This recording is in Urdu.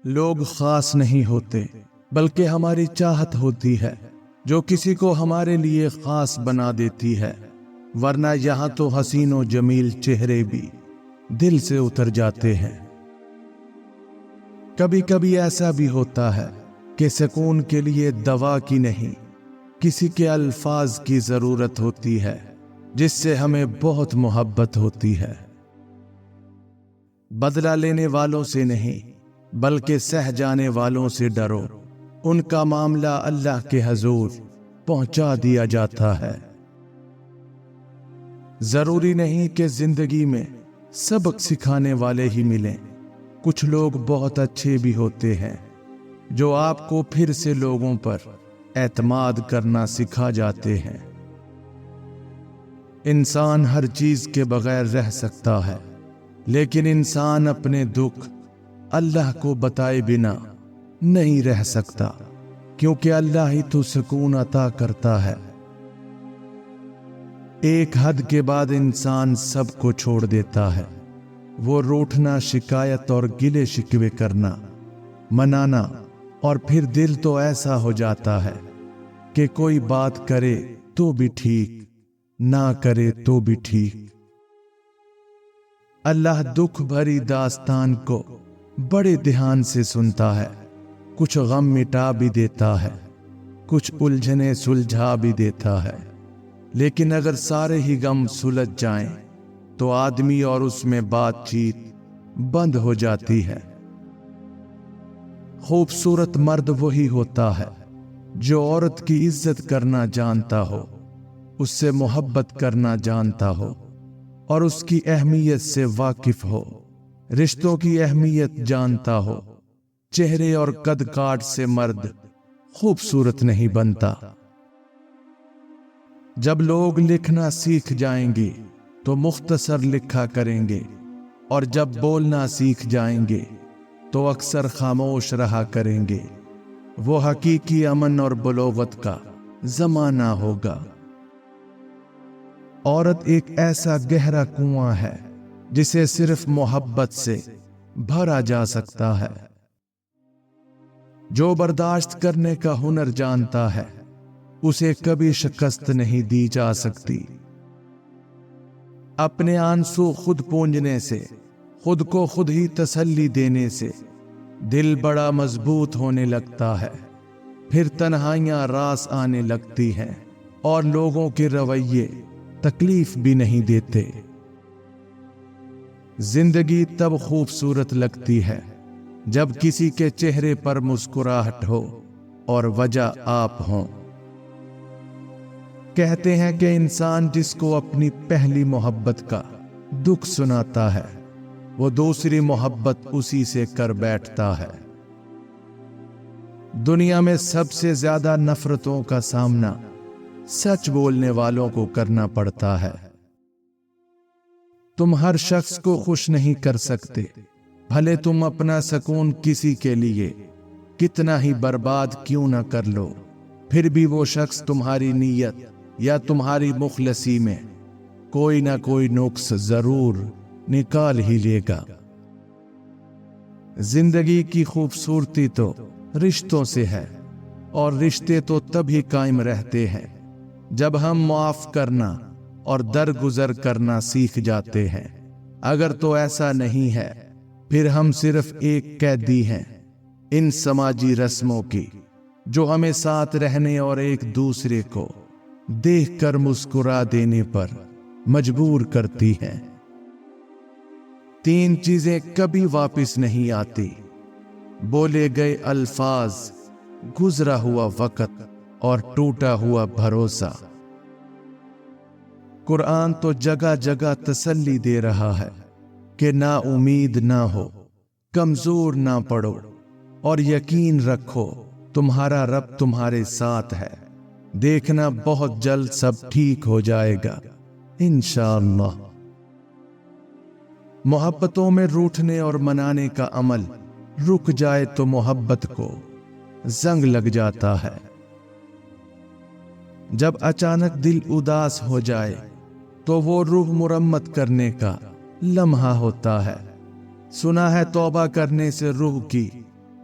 لوگ خاص نہیں ہوتے بلکہ ہماری چاہت ہوتی ہے جو کسی کو ہمارے لیے خاص بنا دیتی ہے، ورنہ یہاں تو حسین و جمیل چہرے بھی دل سے اتر جاتے ہیں۔ کبھی کبھی ایسا بھی ہوتا ہے کہ سکون کے لیے دوا کی نہیں، کسی کے الفاظ کی ضرورت ہوتی ہے جس سے ہمیں بہت محبت ہوتی ہے۔ بدلہ لینے والوں سے نہیں بلکہ سہ جانے والوں سے ڈرو، ان کا معاملہ اللہ کے حضور پہنچا دیا جاتا ہے۔ ضروری نہیں کہ زندگی میں سبق سکھانے والے ہی ملیں، کچھ لوگ بہت اچھے بھی ہوتے ہیں جو آپ کو پھر سے لوگوں پر اعتماد کرنا سکھا جاتے ہیں۔ انسان ہر چیز کے بغیر رہ سکتا ہے، لیکن انسان اپنے دکھ اللہ کو بتائے بنا نہیں رہ سکتا، کیونکہ اللہ ہی تو سکون عطا کرتا ہے۔ ایک حد کے بعد انسان سب کو چھوڑ دیتا ہے، وہ روٹھنا، شکایت اور گلے شکوے کرنا، منانا، اور پھر دل تو ایسا ہو جاتا ہے کہ کوئی بات کرے تو بھی ٹھیک، نہ کرے تو بھی ٹھیک۔ اللہ دکھ بھری داستان کو بڑے دھیان سے سنتا ہے، کچھ غم مٹا بھی دیتا ہے، کچھ الجھنے سلجھا بھی دیتا ہے، لیکن اگر سارے ہی غم سلجھ جائیں تو آدمی اور اس میں بات چیت بند ہو جاتی ہے۔ خوبصورت مرد وہی ہوتا ہے جو عورت کی عزت کرنا جانتا ہو، اس سے محبت کرنا جانتا ہو اور اس کی اہمیت سے واقف ہو، رشتوں کی اہمیت جانتا ہو۔ چہرے اور قد کاٹ سے مرد خوبصورت نہیں بنتا۔ جب لوگ لکھنا سیکھ جائیں گے تو مختصر لکھا کریں گے، اور جب بولنا سیکھ جائیں گے تو اکثر خاموش رہا کریں گے۔ وہ حقیقی امن اور بلوغت کا زمانہ ہوگا۔ عورت ایک ایسا گہرا کنواں ہے جسے صرف محبت سے بھرا جا سکتا ہے۔ جو برداشت کرنے کا ہنر جانتا ہے اسے کبھی شکست نہیں دی جا سکتی۔ اپنے آنسو خود پونجنے سے، خود کو خود ہی تسلی دینے سے دل بڑا مضبوط ہونے لگتا ہے، پھر تنہائیاں راس آنے لگتی ہیں اور لوگوں کے رویے تکلیف بھی نہیں دیتے۔ زندگی تب خوبصورت لگتی ہے جب کسی کے چہرے پر مسکراہٹ ہو اور وجہ آپ ہوں۔ کہتے ہیں کہ انسان جس کو اپنی پہلی محبت کا دکھ سناتا ہے وہ دوسری محبت اسی سے کر بیٹھتا ہے۔ دنیا میں سب سے زیادہ نفرتوں کا سامنا سچ بولنے والوں کو کرنا پڑتا ہے۔ تم ہر شخص کو خوش نہیں کر سکتے، بھلے تم اپنا سکون کسی کے لیے کتنا ہی برباد کیوں نہ کر لو، پھر بھی وہ شخص تمہاری نیت یا تمہاری مخلصی میں کوئی نہ کوئی نقص ضرور نکال ہی لے گا۔ زندگی کی خوبصورتی تو رشتوں سے ہے، اور رشتے تو تبھی قائم رہتے ہیں جب ہم معاف کرنا اور درگزر کرنا سیکھ جاتے ہیں۔ اگر تو ایسا نہیں ہے پھر ہم صرف ایک قیدی ہیں ان سماجی رسموں کی جو ہمیں ساتھ رہنے اور ایک دوسرے کو دیکھ کر مسکرا دینے پر مجبور کرتی ہیں۔ 3 چیزیں کبھی واپس نہیں آتی: بولے گئے الفاظ، گزرا ہوا وقت اور ٹوٹا ہوا بھروسہ۔ قرآن تو جگہ جگہ تسلی دے رہا ہے کہ نا امید نہ ہو، کمزور نہ پڑو، اور یقین رکھو تمہارا رب تمہارے ساتھ ہے۔ دیکھنا بہت جلد سب ٹھیک ہو جائے گا انشاءاللہ۔ محبتوں میں روٹھنے اور منانے کا عمل رک جائے تو محبت کو زنگ لگ جاتا ہے۔ جب اچانک دل اداس ہو جائے تو وہ روح مرمت کرنے کا لمحہ ہوتا ہے۔ سنا ہے توبہ کرنے سے روح کی